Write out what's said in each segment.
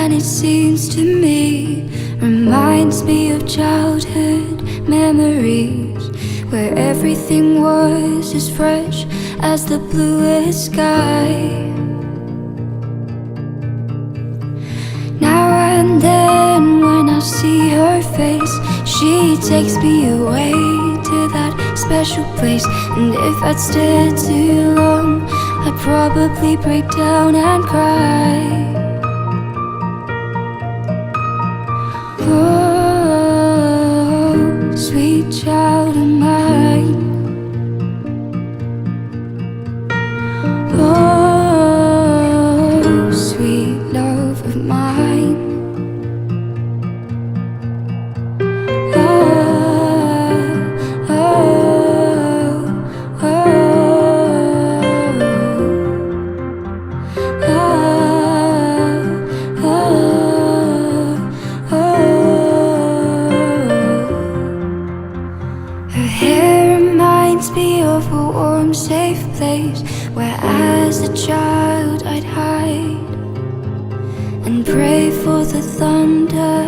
And it seems to me, reminds me of childhood memories, where everything was as fresh as the bluest sky. Now and then when I see her face, she takes me away to that special place. And if I'd stayed too long, I'd probably break down and cry. Oh, sweet child of mine. Oh, sweet love of mine. Oh, oh, oh, oh, oh, oh. Her hair reminds me of a warm, safe place where as a child I'd hide and pray for the thunder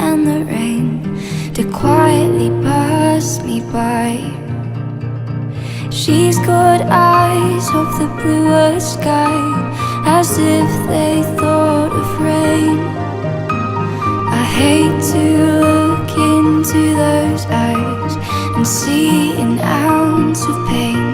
and the rain to quietly pass me by. She's got eyes of the bluest sky, as if they thought of rain. I hate to look into those eyes and see an ounce of pain.